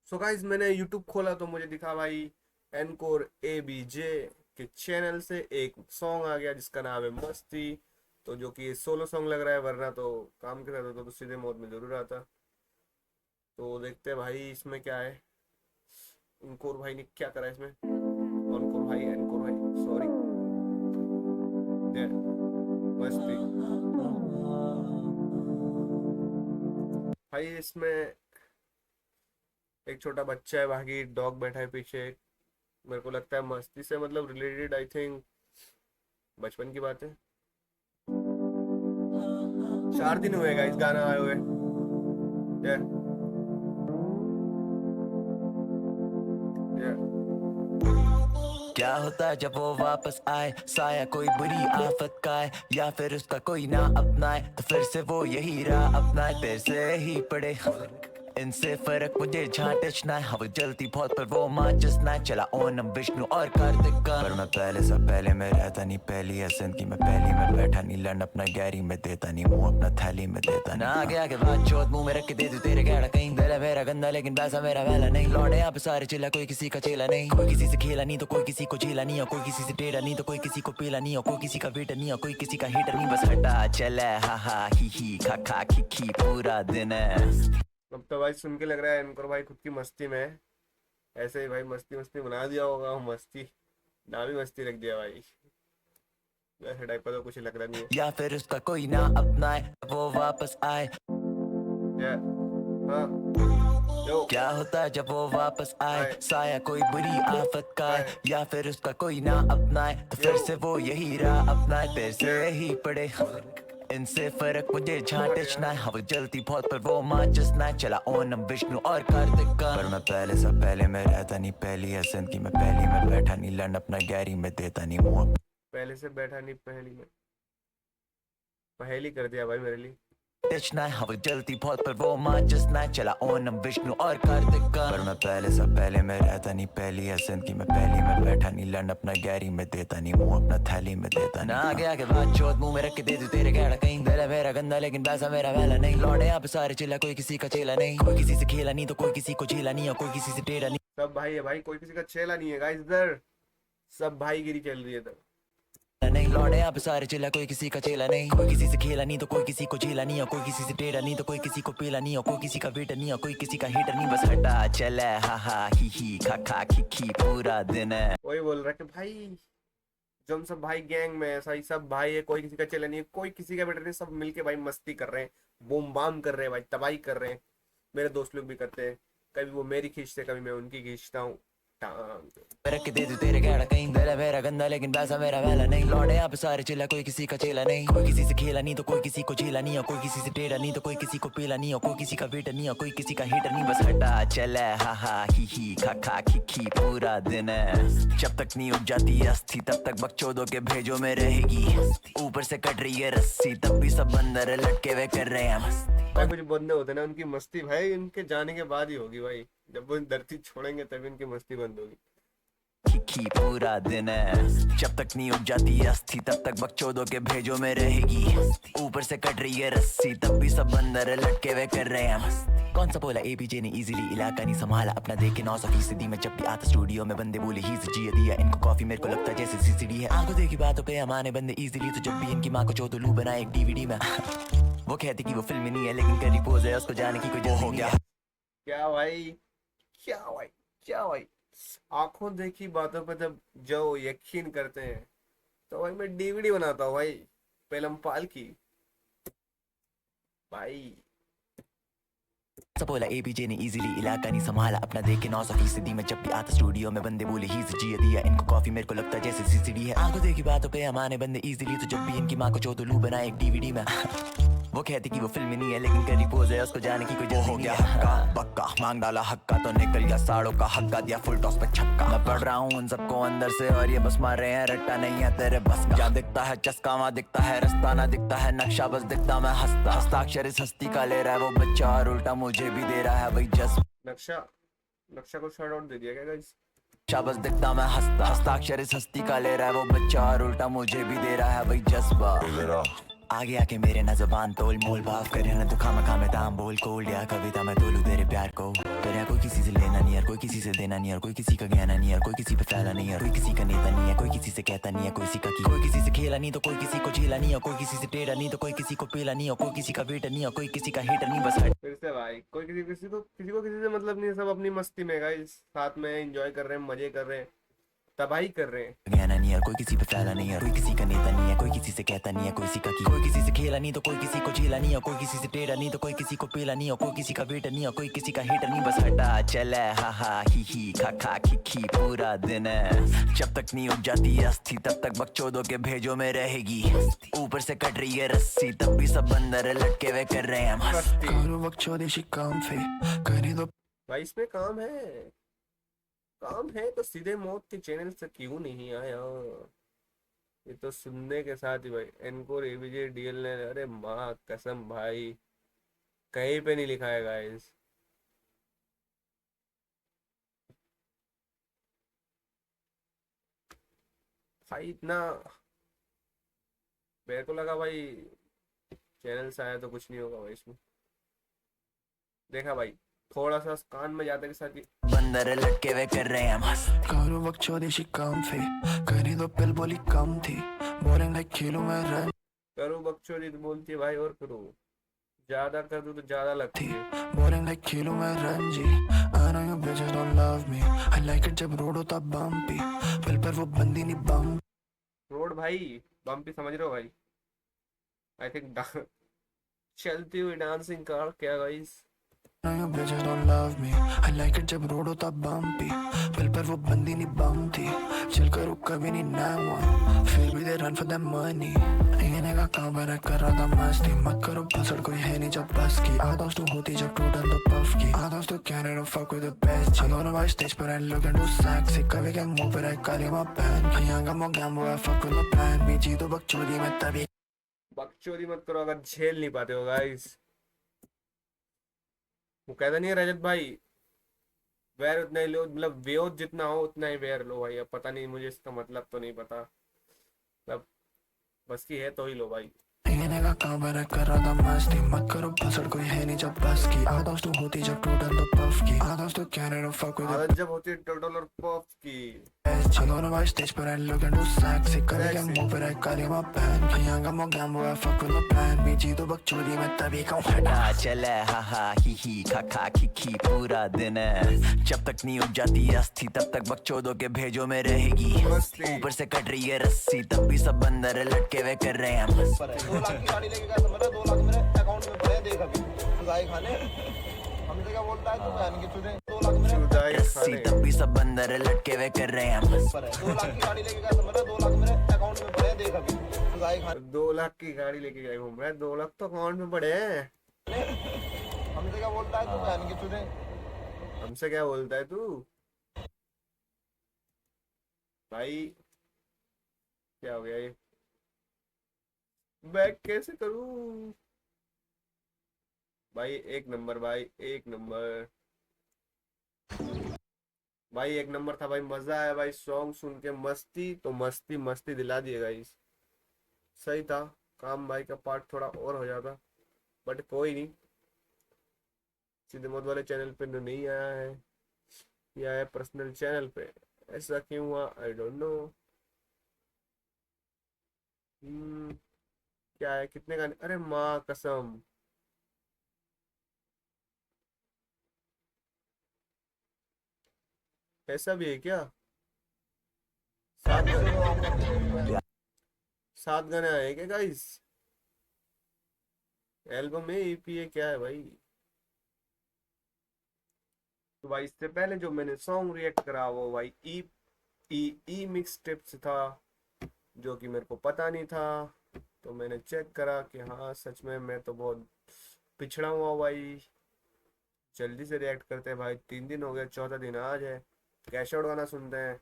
So guys मैंने YouTube खोला तो मुझे दिखा भाई एनकोर ABJ के चैनल से एक सॉन्ग आ गया जिसका नाम है मस्ती। तो जो कि सोलो सॉन्ग लग रहा है, वरना तो काम के साथ होता तो सीधे मोड में जरूर आता। तो देखते हैं भाई इसमें क्या है। एनकोर भाई ने क्या करा है इसमें। एनकोर भाई सॉरी। मस्ती भाई इसमें एक छोटा बच्चा है, बाकी डॉग बैठा है पीछे। मेरे को लगता है मस्ती से मतलब रिलेटेड, आई थिंक बचपन की बात है। 4 दिन हुए गाइस गाना आए हुए। Yeah, yeah. क्या होता जब वो वापस आए, साया कोई बुरी आफत का है या फिर उसका कोई ना अपनाए, तो फिर से वो यही राह अपनाए, तेरे से ही पड़े इनसे फर्क मुझे झांटना है। हवा जलती बहुत पर वो माँ जसना है। चला ओनम विष्णु और कार्तिक का, पर मैं पहले से पहले में रहता नहीं, पहली है जिंदगी में पहली में बैठा नहीं, लन अपना गैरी में देता नहीं, मुंह अपना थैली में देता ना। आगे आगे बात चौथ मुंह में रख के दे दूं तेरे गैड़ा कहीं, दिल है मेरा गंदा लेकिन पैसा मेरा वैला नहीं। लौटे यहाँ पे सारे चिल्ला, कोई किसी का चेला नहीं, कोई किसी से खेला नहीं तो कोई किसी को झेला नहीं, और कोई किसी से टेढ़ा नहीं तो कोई किसी को पीला नहीं, और कोई किसी का वेटर नहीं और कोई किसी का हेटर नहीं। बस हटा चला हा हा ही खा खा खी पूरा दिन है। अब तो भाई सुन के लग रहा है एनकोर भाई खुद की मस्ती में है। ऐसे ही भाई मस्ती मस्ती बना दिया होगा, वो मस्ती नाम ही मस्ती रख दिया भाई। वैसे टाइप का तो कुछ लग रहा नहीं है। या फिर उसका कोई ना अपनाए वो वापस आए। Yeah. हाँ यो क्या होता है जब वो वापस आए, साया कोई बुरी आफत का है या फिर उसका कोई ना अपनाए, तो फिर से वो यही राह अपनाए, तेरे से ही पड़े इनसे फर्क मुझे झांटना है। हवा जलती बहुत पर वो माँ जसना है। चला ओनम विष्णु और कार्तिक का, पर मैं पहले से पहले में रहता नहीं, पहली है जिंदगी में पहली में बैठा नहीं, लन अपना गैरी में देता नहीं, मुंह पहले से बैठा नहीं, पहली में पहली कर दिया भाई मेरे लिए। टचना है। हवा जलती बहुत पर वो माँ जसना है। चला ओनम विष्णु और कार्तिक का, पर मैं पहले से पहले में रहता नहीं, पहली है जिंदगी में पहली में बैठा नहीं, लन अपना गैरी में देता नहीं, मुंह अपना थैली में देता ना। आगे आगे बात चौथ मुंह में रख के दे दूं तेरे गैड़ा कहीं, दिल है मेरा गंदा लेकिन पैसा मेरा वैला नहीं। लौटे यहाँ पे सारे चिल्ला, कोई किसी का चेला नहीं, कोई किसी से खेला नहीं तो कोई किसी को झेला नहीं, और कोई किसी से टेढ़ा नहीं। सब भाई है भाई, कोई किसी का चेला नहीं है गाइस। इधर सब भाईगिरी चल रही है इधर। नहीं लौटे यहाँ पे सारे चिल्ला, कोई किसी का चेला नहीं, कोई किसी से खेला नहीं तो कोई किसी को झेला नहीं, और कोई किसी से टेढ़ा नहीं तो कोई किसी को पीला नहीं, और कोई किसी का वेटर नहीं और कोई किसी का हेटर नहीं। बस हटा चला हा हा ही खा खा खी पूरा दिन है। वही बोल रहा है कि भाई जो हम सब भाई गैंग में ऐसा ही सब भाई है, कोई किसी का चेला नहीं है, कोई किसी का बेटर नहीं, सब मिलके भाई मस्ती कर रहे हैं, बूम बाम कर रहे हैं भाई, तबाही कर रहे हैं। मेरे दोस्त लोग भी करते हैं, कभी वो मेरी खींचते कभी मैं उनकी खींचता हूँ। रख के दे दूं तेरे गैड़ा कहीं, दिल है मेरा गंदा लेकिन पैसा मेरा वैला नहीं। लौटे यहाँ पे सारे चिल्ला, कोई किसी का चेला नहीं, कोई किसी से खेला नहीं तो कोई किसी को झेला नहीं, और कोई किसी से टेढ़ा नहीं तो कोई किसी को पीला नहीं, और कोई किसी का वेटर नहीं और कोई किसी का हेटर नहीं। बस हटा चला हा ही खा खी पूरा दिन है। जब तक नहीं उग जाती अस्थि तब तक बकचोदों के भेजों में रहेगी, ऊपर से कट रही है रस्सी तब भी सब बंदर लटके हुए कर रहे हैं मस्ती। भाई कुछ बंदे होते ना, उनकी मस्ती भाई उनके जाने के बाद ही होगी भाई, जब वो धरती छोड़ेंगे तभी उनकी मस्ती बंद होगी। खी पूरा दिन है। जब तक नहीं उग जाती अस्थि तब तक बकचोदों के भेजों में रहेगी, ऊपर से कट रही है रस्सी तब भी सब बंदर लटके हुए कर रहे हैं मस्ती। कौन सा बोला ABJ ने इजीली इलाका नहीं संभाला अपना, देखे 900% में जब भी आता स्टूडियो में बंदे बोले ही जिया दिया इनको कॉफी, मेरे को लगता जैसे CCD है। आंखों देखी बातों पे माने बंदे इजीली, तो जब भी इनकी माँ को चौथलू बनाए एक DVD में वो कहती कि वो फिल्म नहीं है लेकिन करी पोज है, उसको जाने की कोई जल्दी हो गया। क्या भाई क्या भाई क्या भाई, आंखों देखी बातों पे जब जो यकीन करते हैं तो भाई मैं DVD बनाता हूँ भाई, पेलम पाल की भाई। सब बोला ABJ ने इजीली इलाका नहीं संभाला अपना, देखे 900% में जब भी आता स्टूडियो में बंदे बोले ही जिया दिया इनको कॉफी, मेरे को लगता जैसे CCD है। आंखों देखी बातों पे माने बंदे इजीली, तो जब भी इनकी माँ को चौथलू बनाए एक DVD में वो कहती कि वो फिल्म नहीं है लेकिन करी पोज है, उसको जाने की कोई जल्दी हो गया। हक्का बक्का मांग डाला हक्का तो निकल गया साड़ों का हक्का, दिया फुल टॉस पे छक्का। मैं पढ़ रहा हूँ उन सबको अंदर से और ये बस मार रहे हैं रट्टा नहीं है तेरे बस का। जहाँ दिखता है चस्का वहाँ दिखता है रास्ता, ना दिखता है नक्शा बस दिखता मैं हंसता। हस्ताक्षर इस हस्ती का ले रहा है वो बच्चा और उल्टा मुझे भी दे रहा है वही जज्ब। नक्शा नक्शा को शॉर्ट आउट दे दिया क्या गाइस। बस दिखता मैं हंसता, हस्ताक्षर इस हस्ती का ले रहा है वो बच्चा और उल्टा मुझे भी दे रहा है वही जज्बा। आगे आके मेरे ना जबान तोल मोल भाव करे ना तू खामा खामे दाम बोल कोल या कविता मैं तोलू तेरे प्यार को, तेरे कोई किसी से लेना कोई किसी से देना नहीं और कोई किसी का गहना नहीं और कोई किसी पे फैला नहीं और कोई किसी का नेता नहीं है, कोई किसी से कहता नहीं है, कोई किसी का कोई किसी से खेला नहीं तो कोई किसी को झेला नहीं और कोई किसी से टेढ़ा नहीं तो कोई किसी को पेला नहीं और कोई किसी का वेटर नहीं और कोई किसी का हेटर नहीं, बस फिर से भाई, कोई किसी से मतलब नहीं है, सब अपनी मस्ती में गाइस, साथ में एंजॉय कर रहे हैं, मजे कर रहे हैं, तबाही कर रहे हैं। गहना नहीं और कोई किसी पे फैला नहीं और कोई किसी का नेता नहीं है, कोई किसी से कहता नहीं है, कोई किसी से खेला नहीं तो कोई किसी को झेला नहीं और कोई किसी से टेढ़ा नहीं तो कोई किसी को पेला नहीं और कोई किसी का वेटर नहीं और कोई किसी का हेटर नहीं, बस हटा चले हा हा ही खा खी पूरा दिन है, जब तक नहीं उग जाती अस्थि तब तक बकचोदों के भेजों में रहेगी, ऊपर से कट रही है रस्सी तब भी सब बंदर लटके हुए कर रहे हैं मस्ती। करो बकचोदी काम थे करे दो भाई इसमें काम है तो सीधे मौत के चैनल से क्यों नहीं आया? ये तो सुनने के साथ ही भाई एनकोर एबीजे डीएल ने, अरे माँ कसम भाई, कहीं पे नहीं लिखा है गाइस। भाई इतना मेरे को लगा भाई चैनल से आया तो कुछ नहीं होगा भाई इसमें। देखा भाई थोड़ा सा कान में जाते के साथ ही बंदर लटके हुए कर रहे हैं मस्त। करो बकचोदी काम थे करे दो पिल बोली कम थी बोरिंग लाइक खेलूं मैं रन करो बकचोदी तो बोलती है भाई, और करो ज्यादा कर दो तो ज्यादा लगती है। बोरिंग लाइक खेलूं मैं Ranji I know you bitches don't love me I like it जब रोड होता बम्पी पिल पर वो बंदी नहीं बम रोड भाई बम्पी समझ रहे हो भाई? आई थिंक चलती हुई डांसिंग कार क्या guys? I know you bitches don't love me I like it जब रोड होता बम्पी पिल पर वो बंदी नहीं बम थी चल करो कभी नहीं ना फिर भी they run for the money इन्हें का काम मेरा कर रहा था मस्ती मत करो पसड़ कोई है नहीं जब बस की आधा तो होती जब टोटल तो पफ की आधा तो Canada fuck with the best I don't know why stage पर I look and do sexy कभी क्या मुंह पर I काली माँ पहन यहाँ का मुँह गैम्बो I fuck with my plan बीजी तो बकचोदी में तभी बकचोदी मत करो अगर झेल नहीं पाते हो गाइस। वो कहता नहीं है रजत भाई, वेर उतना ही लो, मतलब व्योत जितना हो उतना ही वेर लो भाई। अब पता नहीं, मुझे इसका मतलब तो नहीं पता, मतलब बस की है तो ही लो भाई। इन्हें का काम मेरा कर रहा था मस्ती मत करो पसड़ कोई है नहीं जब बस की आधा तो होती जब टोटल तो पफ की आधा तो कैनेडा fuck with the आदत जब होती है टोटल और पफ की। I don't know why stage पर I look and do sexy कभी क्या मुंह पर I काली माँ पहन यहाँ का मुँह गैम्बो I fuck with my plan बीजी तो बकचोदी में तभी कहूँ हटा चले हा ही खा खी पूरा दिन है, जब तक नहीं उग जाती अस्थि तब तक बकचोदों के भेजों में रहेगी, ऊपर से कट रही है रस्सी तब भी सब बंदर लटके हुए कर रहे हैं मस्त। 2 लाख की गाड़ी लेके गया था मेरा, 2 लाख मेरे अकाउंट में पड़े हैं, देख अभी खुदाई खाने हमसे क्या बोलता है, तो बहन की चुने 2 लाख मेरे खुदाई रस्सी खाने। तब भी सब बंदर लटके हुए कर रहे हैं मस्त। 2 लाख की गाड़ी लेके गया था मेरा, 2 लाख मेरे अकाउंट में पड़े हैं, देख अभी खुदाई खाने 2 लाख की गाड़ी लेके गए घूम रहा है, 2 लाख तो अकाउंट में पड़े हैं। हमसे क्या बोलता है, तो बहन की चुने हमसे क्या बोलता है तू भाई? क्या हो गया ये? बैक कैसे करूं भाई? एक नंबर भाई, एक नंबर भाई, एक नंबर था भाई। मजा आया भाई सॉन्ग सुन के, मस्ती तो मस्ती मस्ती दिला दिए गाइस। सही था, काम भाई का पार्ट थोड़ा और हो जाता, बट कोई नहीं। सीधे मौत वाले चैनल पे तो नहीं आया है, ये आया पर्सनल चैनल पे। ऐसा क्यों हुआ आई डोंट नो। क्या है, कितने गाने? अरे माँ कसम, ऐसा भी है क्या? 7 गाने आए क्या गाइस? एल्बम है, ईपी है, क्या है भाई? तो भाई इससे पहले जो मैंने सॉन्ग रिएक्ट करा वो भाई ई मिक्स टेप से था, जो कि मेरे को पता नहीं था। तो मैंने चेक करा कि हाँ सच में मैं तो बहुत पिछड़ा हुआ भाई। जल्दी से रिएक्ट करते हैं भाई, 3 दिन हो गए, 4था दिन आज है। कैश आउट गाना सुनते हैं,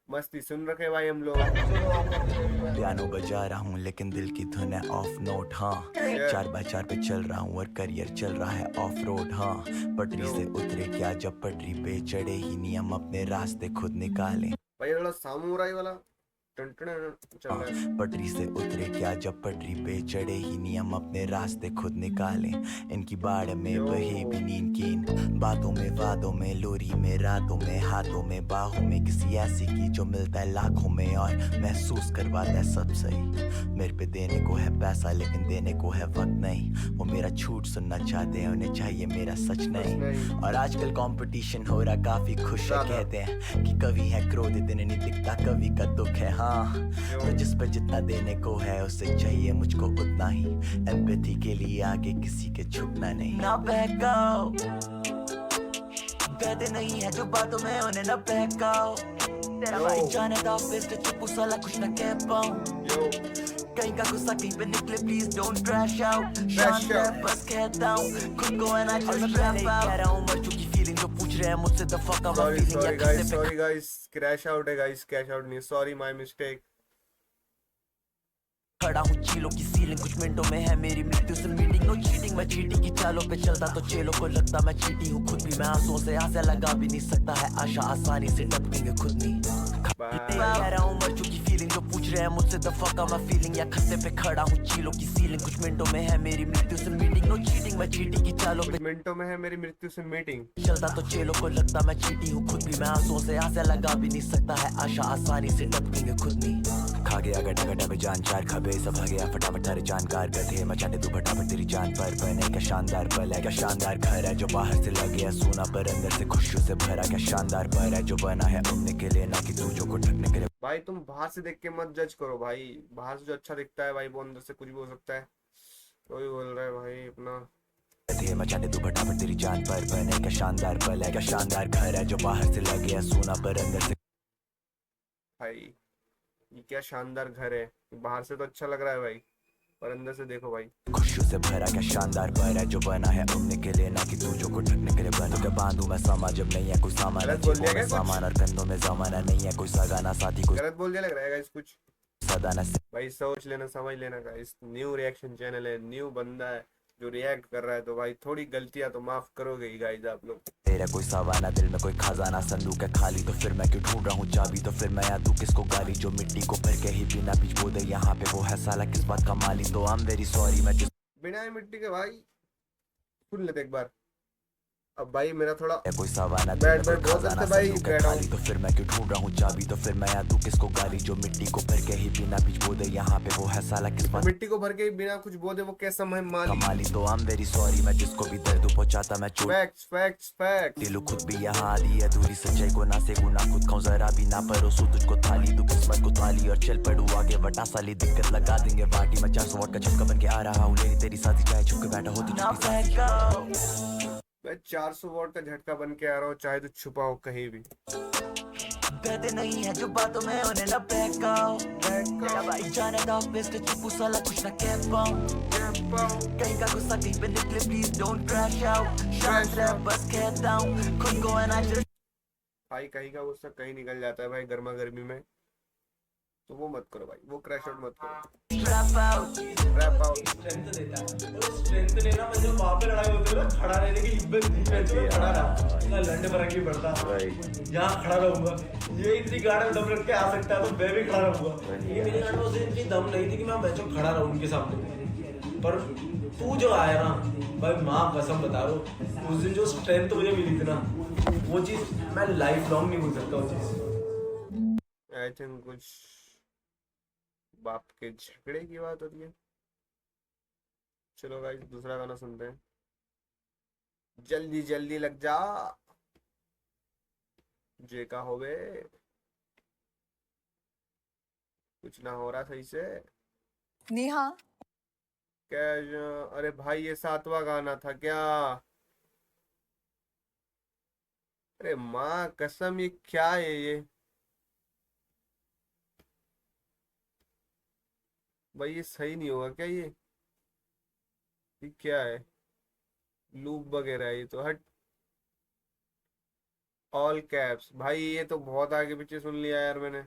मस्ती सुन रखे भाई हम लोग। पियानो बजा रहा हूँ लेकिन दिल की धुन है ऑफ नोट, हाँ 4x4 पे चल रहा हूँ और करियर चल रहा है ऑफ रोड, हाँ पटरी से उतरे क्या जब पटरी पे चढ़े ही नियम अपने रास्ते खुद निकाले। भाई थोड़ा सामुराई वाला चल रहा है। पटरी से उतरे क्या जब पटरी पे चढ़े ही नियम अपने रास्ते खुद निकाले इनकी बाढ़ में यो। बहे भी नींद की इन बातों में वादों में लोरी में रातों में हाथों में बाहों में किसी ऐसी की जो मिलता है लाखों में और महसूस करवाता है सब सही मेरे पे देने को है पैसा लेकिन देने को है वक्त नहीं वो मेरा झूठ सुनना चाहते हैं उन्हें चाहिए मेरा सच नहीं और आजकल कंपटीशन हो रहा काफी खुश है ज्यादा। कहते हैं कि कवि है क्रोधित इन्हें नहीं दिखता कवि का दुख है हाँ तो जिस पर जितना देने को है उससे चाहिए मुझको उतना ही एम्पैथी के लिए आगे किसी के झुकना नहीं ना बहकाओ कहते नहीं है जो बातों में उन्हें ना बहकाओ तेरा यो। भाई जाने दा फिर चुप साला कुछ ना कह पाऊं यो कहीं का गुस्सा कहीं पे निकले please don't crash out Crash शांत out. है बस कहता हूँ खुद को है ना जस्ट रैप आउट कह रहा हूँ मर चुकी फीलिंग जो पूछ रहे हैं मुझसे the fuck am I sorry feeling sorry या गाइस, किससे पे सॉरी गाइस, क्रैश आउट है गाइस, क्रैश आउट नहीं, सॉरी माय मिस्टेक। खड़ा हूँ चीलों की सीलिंग कुछ मिनटों में है मेरी मृत्यु से मीटिंग नो चीटिंग मैं चीटी की चालों पे चलता तो चेलों को लगता मैं चीटी हूँ खुद भी मैं आंसुओं से आंसू लगा भी नहीं सकता है आशा आसानी से टपकेंगे खुद नहीं कह रहा हूँ मर चुकी फीलिंग जो पूछ रहे हैं मुझसे the fuck am I feeling या खत्ते पे खड़ा हूँ चीलों की सीलिंग कुछ मिनटों में है मेरी मृत्यु से मीटिंग नो चीटिंग मैं चीटी की चालों पे कुछ मिनटों में है मेरी मृत्यु से मीटिंग। चलता तो चेलों को लगता मैं चीटी हूँ खुद भी मैं आंसुओं से आंसू लगा भी नहीं सकता है आशा आसानी से टपकेंगे खुद नहीं खा गया गटा गटा में जान चार खबे सब आ गया फटाफट तारे जानकार गधे मचाने तू फटाफट तेरी जान पर बने क्या शानदार पल है क्या शानदार घर है जो बाहर से लगे है सोना पर अंदर से खुशियों से भरा क्या शानदार पर है जो बना है उड़ने के लिए ना कि दूजों को ढकने के लिए भाई तुम बाहर से देख के मत जज करो भाई, बाहर से जो अच्छा दिखता है भाई वो अंदर से कुछ भी हो सकता है। तो ही बोल रहा है भाई अपना। गधे मचाने तू फटाफट तेरी जान पर बने क्या शानदार पल है क्या शानदार घर है जो बाहर से लगे है सोना पर अंदर से भाई ये क्या शानदार घर है, बाहर से तो अच्छा लग रहा है भाई, पर अंदर से देखो भाई। खुशियों से भरा क्या शानदार पर है जो बना है उड़ने के लिए ना कि दूजों को ढकने के लिए बन के बांधू मैं समा जब नहीं है कोई सामान गलत बोल दिया जेबों में क्या कुछ? सामान और कंधों में जमाना नहीं है कोई सगाना साथी कोई गलत बोल दिया लग रहा है गाइस कुछ। सदाना भाई सोच लेना, समझ लेना गाइस, न्यू रिएक्शन चैनल है, न्यू बंदा है जो रिएक्ट कर रहा है, तो भाई थोड़ी गलतियां तो माफ करोगे ही गाइस आप लोग। तेरा कोई सवाना दिल में कोई खजाना संदूक है खाली तो फिर मैं क्यों ढूंढ रहा हूँ चाबी तो फिर मैं दूं किसको गाली जो मिट्टी को भर के ही बिना बीच बो दे यहाँ पे वो है साला किस बात का माली तो आई एम वेरी सॉरी मैं जिस बिना मिट्टी के भाई सुन लेते एक बार। अब भाई मेरा थोड़ा कोई सवाना दिल बैठ में कोई बैठ बहुत खजाना सकते भाई, संदूक है बैठ खाली तो फिर मैं क्यों ढूंढ रहा हूँ चाबी तो फिर मैं दूं किसको गाली जो मिट्टी को भर के ही बिना बीच बो दे यहाँ पे वो है साला किस बात मिट्टी को भर के बिना कुछ बोले वो कैसा मैं माली। कमाली तो आई एम वेरी सॉरी मैं जिसको भी दर्द पहुंचाता मैं चोट फैक्ट्स फैक्ट्स फैक्ट्स। दिलू खुद भी यहाँ आधी अधूरी सच्चाई को ना से ना खुद खाऊं जरा भी ना परोसू तुझको थाली तू किस्मत को थाली और चल पड़ू आगे वटा साली दिक्कत लगा देंगे बाटी मैं 400 वाट का झटका बन के आ रहा हूँ लेनी तेरी साथी चाहे छुप के बैठा होती मैं 400 वॉट का झटका बन के आ रहा हूँ, चाहे तो छुपा हो कहीं भी। कहते नहीं है जो बातों में उन्हें ना बहकाओ तेरा भाई जाने दा बेस्ट चुप साला कुछ ना कह पाऊं कहीं का गुस्सा कहीं पे निकले प्लीज डोंट क्रैश आउट शांत रह बस कहता हूँ खुद को है ना जस्ट भाई कहीं का गुस्सा कहीं निकल जाता है भाई गर्मा गर्मी में, तो वो मत करो भाई, वो क्रैश आउट मत करो, rap out rap out. Strength देता है और स्ट्रेंथ लेना मतलब वहां पे लड़ाई होती है ना खड़ा रहने की हिम्मत नहीं है तो खड़ा रहा ना लड़ने फर्क नहीं पड़ता यहाँ खड़ा रहूंगा ये इतनी गाड़ में दम रख के आ सकता है तो मैं भी खड़ा रहूंगा ये मेरी गाड़ में उसे इतनी दम नहीं थी कि मैं बच्चों खड़ा रहूं उनके सामने पर तू जो आया ना भाई माँ कसम बता रहा हूँ उस दिन जो स्ट्रेंथ मुझे मिली थी ना वो चीज मैं लाइफ लॉन्ग नहीं भूल सकता वो चीज। आई थिंक कुछ बाप के झगड़े की बात होती है। चलो गाइस दूसरा गाना सुनते हैं। जल्दी जल्दी लग जा जे का होवे, कुछ ना हो रहा सही से नेहा क्या? अरे भाई ये 7वां गाना था क्या? अरे माँ कसम ये क्या है ये भाई, ये सही नहीं होगा क्या? ये क्या है? लूप वगैरह है ये तो, हट। ऑल कैप्स भाई, ये तो बहुत आगे पीछे सुन लिया यार मैंने।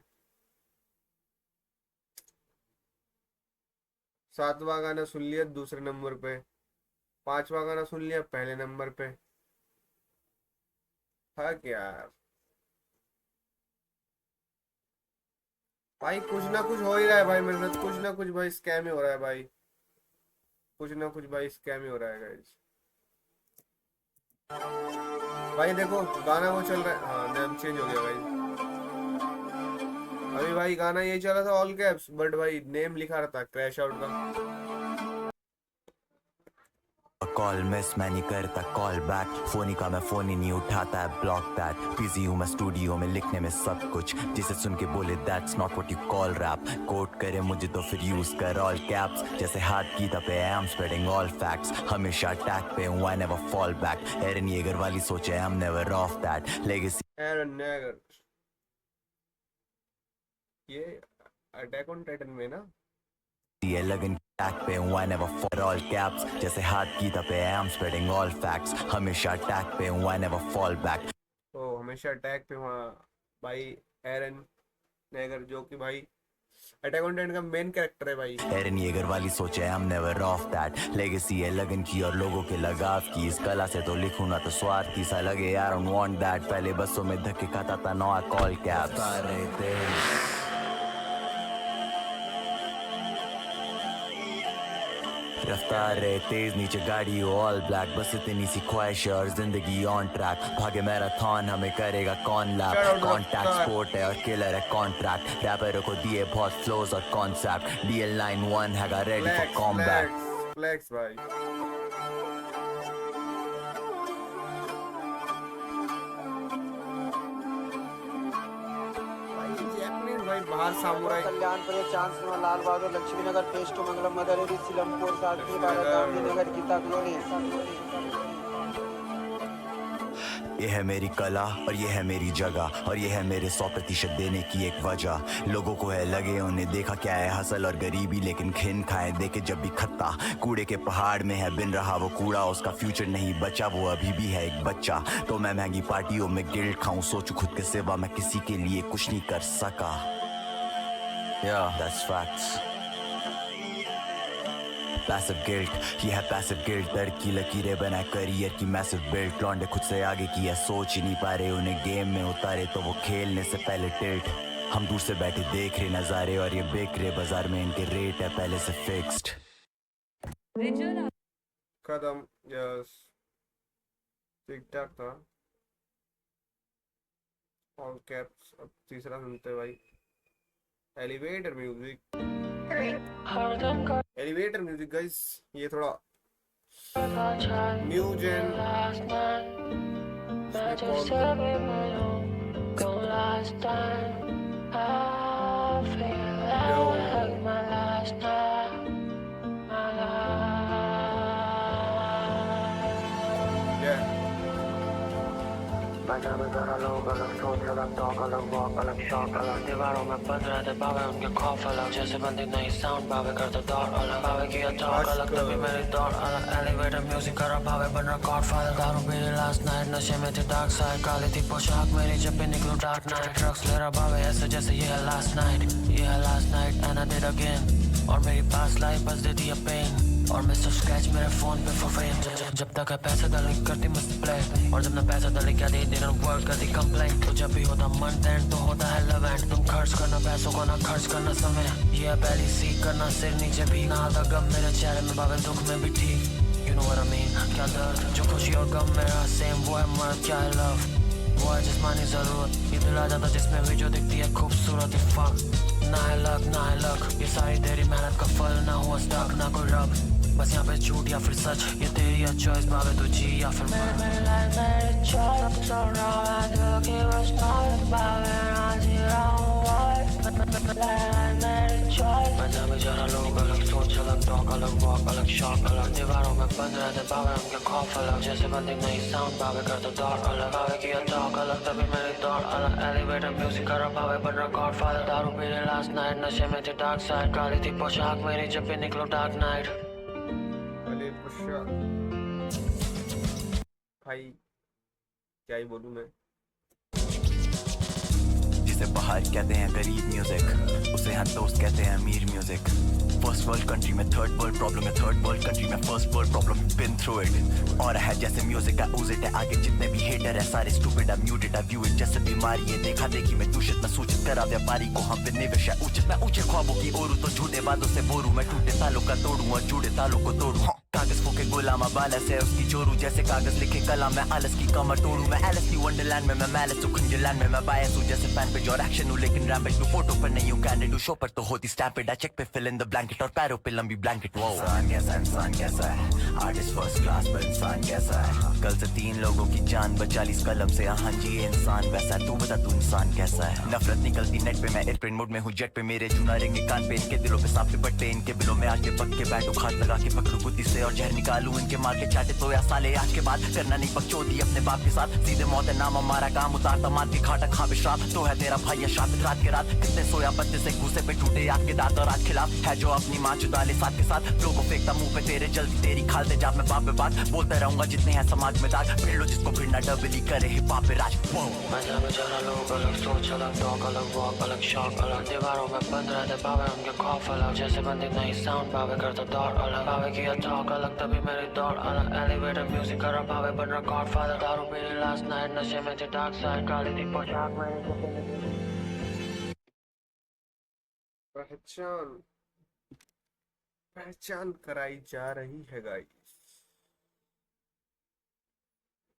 7वां गाना सुन लिया दूसरे नंबर पे, 5वां गाना सुन लिया पहले नंबर पे। हाँ यार भाई कुछ ना कुछ हो ही रहा है भाई मेरे साथ, कुछ ना कुछ भाई स्कैम ही हो रहा है भाई, कुछ ना कुछ भाई स्कैम ही हो रहा है गाइस। भाई देखो गाना वो चल रहा है, हाँ नाम चेंज हो गया भाई। अभी भाई गाना यही चल रहा था ऑल कैप्स, बट भाई नेम लिखा रहा था क्रैश आउट का। कॉल मिस मैं नहीं करता कॉल बैक, फोन का मैं फोन ही नहीं उठाता है, ब्लॉक दैट। बिजी हूँ मैं स्टूडियो में लिखने में सब कुछ, जिसे सुन के बोले that's not what you call rap. Quote करे मुझे तो फिर यूज कर ऑल कैप्स, जैसे हाथ की तपे I am spreading all facts. हमेशा अटैक पे हूँ I never fall back, Eren Yeager वाली सोचे I am never off that. Legacy Eren Yeager, ये अटैक ऑन टाइटन में ना, ये लगन अटैक पे हूँ I never fall all caps, जैसे हाथ की तपे I am spreading all facts. हमेशा अटैक पे हूँ आई नेवर फॉल बैक। तो हमेशा अटैक पे हुआ भाई एरन येगर, जो कि भाई अटैक ऑन टाइटन का मेन कैरेक्टर है भाई। एरन येगर वाली सोचे I am never off that. Legacy है लगन की और लोगों के लगाव की, इस कला से तो लिखूं ना तो स्वार्थी सा लगे, आई डोंट वांट दैट। पहले बसों में धक्के खाता था, नो आई कॉल कैप्स। रफ्तार है तेज नीचे गाड़ी हो ऑल ब्लैक, बस इतनी सी ख्वाहिश है और जिंदगी ऑन ट्रैक। भागे मैराथन हमें करेगा कौन लैप, कॉन्टैक्ट स्पोर्ट है और किलर है कॉन्ट्रैक्ट। रैपरों को दिए बहुत फ्लोज और कॉन्सेप्ट, DL91 हैगा रेडी फॉर कॉम्बैट। फ्लेक्स भाई, भाई बाहर सामुराई कल्याणपुर चांस लाल बहादुर लक्ष्मीनगर फेस टू मंगलम मदरेरी सिलमपुर सादगी भारत गांधीनगर गीता कॉलोनी। ये है मेरी कला और ये है मेरी जगह, और ये है मेरे 100% देने की एक वजह। लोगों को है लगे उन्हें देखा क्या है हसल और गरीबी, लेकिन खिन खाए देखे जब भी खत्ता। कूड़े के पहाड़ में है बिन रहा वो कूड़ा, उसका फ्यूचर नहीं बचा वो अभी भी है एक बच्चा। तो मैं महंगी पार्टियों में गिल्ड खाऊं, सोचूं खुद के सिवा मैं किसी के लिए कुछ नहीं कर सका। Yeah, that's facts. Passive guilt, ये है passive guilt। दर्द की लकीरें बनाए करियर की massive build। लौंडे खुद से आगे की है सोच ही नहीं पा रहे, उन्हें गेम में उतारे तो वो खेलने से पहले टिल्ट। हम दूर से बैठे देख रहे नजारे और ये बेच रहे बाजार में, इनके रेट है पहले से फिक्स्ड। कदम यस ठीक ठाक था ऑल कैप्स। अब तीसरा सुनते हैं भाई, elevator music. Elevator music guys, ये थोड़ा न्यू जेन लोग अलग सोच अलग टॉक अलग वॉक अलग शॉक अलग, दीवारों में बंद रहते बावे उनके खौफ अलग, जैसे बंदी नहीं साउंड बावे करते दौड़ अलग, बावे किया टॉक अलग तभी मेरी दौड़ अलग। एलिवेटर म्यूजिक कर रहा बावे बन रहा गॉडफादर, दारू पी रही लास्ट नाइट नशे में थी डार्क साइड, काली थी पोशाक मेरी जब भी निकलूं डार्क नाइट, ड्रग्स ले रहा बावे ऐसे जैसे ये है लास्ट नाइट, ये है last night and I did again. और मेरी पास लाइफ बस दे दी पेन, और मिस्टर स्क्रैच मेरे फोन पे फॉर फेम। जब तक है पैसा डालिंग करती मस्त प्ले, और जब ना पैसा डाले क्या दे देना वर्क करती कंप्लेंट। तो जब भी होता मंथ एंड तो होता है लव एंड, तुम खर्च करना पैसों को ना खर्च करना समय, ये है पहली सीख करना सिर नीचे भी ना आता गम मेरे चेहरे में बाबे दुख में भी ठीक। You know what I mean? क्या दर्द जो खुशी और गम मेरा सेम, वो है मर्द क्या है लव, वो है जिस्मानी जरूरत, ये दिल आ जाता जिसमें भी जो दिखती है खूबसूरत। फक ना है लक, ये सारी तेरी मेहनत का फल, ना हुआ स्टक ना कोई रब, बस यहाँ पे झूठ या फिर सच, ये तेरी है चॉइस बाबे तू जी या फिर मर। पंजाब में जरा लोग अलग सोच अलग टॉक अलग वॉक अलग शॉक अलग, दीवारों में बंद रहते बाबे उनके खौफ अलग, जैसे बंदी नहीं साउंड बाबे करते दौड़ अलग, बाबे किया टॉक अलग तभी मेरी दौड़ अलग। एलिवेटर म्यूजिक कर रहा बाबे बन रहा गॉडफादर, दारू पी रही लास्ट नाइट नशे में थी डार्क साइड, काली थी पोशाक मेरी जब भी निकलो डार्क नाइट। अरे पुष्पा भाई क्या ही बोलूं मैं। जिसे बाहर कहते हैं गरीब म्यूजिक, उसे हम दोस्त कहते हैं अमीर म्यूजिक। फर्स्ट वर्ल्ड कंट्री में थर्ड वर्ल्ड प्रॉब्लम है, थर्ड वर्ल्ड कंट्री में first world problem, been through it. और है जैसे म्यूजिक का यूज इट है, आगे जितने भी हेटर है सारे स्टूपिड है, म्यूटेड है, व्यू इट जैसे बीमारी है, देखा देखी में दूषित में सूचित करा व्यापारी को हम पे निवेश है उचित। मैं ऊंचे ख्वाबों की ओरू तो झूठे वादों से बोरू, मैं टूटे तालों का तोड़ू और जुड़े तालों को तोड़ू। कागज फूके गुलामा बालस है उसकी चोरू, जैसे कागज लिखे कला में आलस की कमर तोड़ू। मैं एलिस की वंडरलैंड में, मैं मैलिस हूँ खंजरलैंड में, मैं बायस हूँ जैसे फैन पे और एक्शन हूँ लेकिन रैम्पेज पे फोटो पर नहीं हूँ कैंडिड हूँ, शो पर तो होती स्टैम्पेड है, चेक पे फिल इन द ब्लैंकेट और पैरों पे लंबी ब्लैंकेट। वो इंसान कैसा है, आर्टिस्ट फर्स्ट क्लास पर इंसान कैसा है। कल से 3 लोगों की जान बचा ली इस कलम से, हाँ जी ये इंसान वैसा है, तू बता तू इंसान कैसा है। नफरत निकलती नेट पे, मैं एयरप्लेन मोड में हूँ जेट पे, मेरे चुना रेंगे कान पे, इनके दिलों पे सांप लिपटते, इनके बिलों में आज के पक्के बैठो खाट लगा के पकड़ू बुद्धि से और जहर निकालू इनके मार के चाटे तो या साले। आज के बाद करना नहीं बकचोदी अपने बाप के साथ, सीधे मौत है नाम हमारा काम, उतारता मार के खाटा खा विश्राप तो है तेरा भाई या शाप। रात के रात कितने सोया बत्ते से घुसे पे टूटे आग के दांत और आज खिलाफ है जो अपनी माँ चुदा ले साथ के साथ, लोगों फेंकता मुंह पे तेरे जल्दी तेरी खाल दे जाप में बाप पे बात बोलता रहूंगा जितने हैं समाज में दाग, फिर लो जिसको फिरना डबली करे हिप हॉप पे राज। मजा में जरा लोग अलग सोच, अलग टॉक, अलग वॉक, अलग शॉक, अलग दीवारों में बंद रहते पावे उनके खौफ अलग, जैसे बंदी नहीं साउंड पावे करता दौड़ अलग, पावे किया टॉक अलग तभी मेरी दौड़ अलग, एलिवेटर म्यूजिक कर पावे बन रहा गॉडफादर, दारू पीनी लास्ट नाइट नशे में थे डार्क साइड, काली थी पोशाक मेरी पहचान पहचान कराई जा रही है गाइस।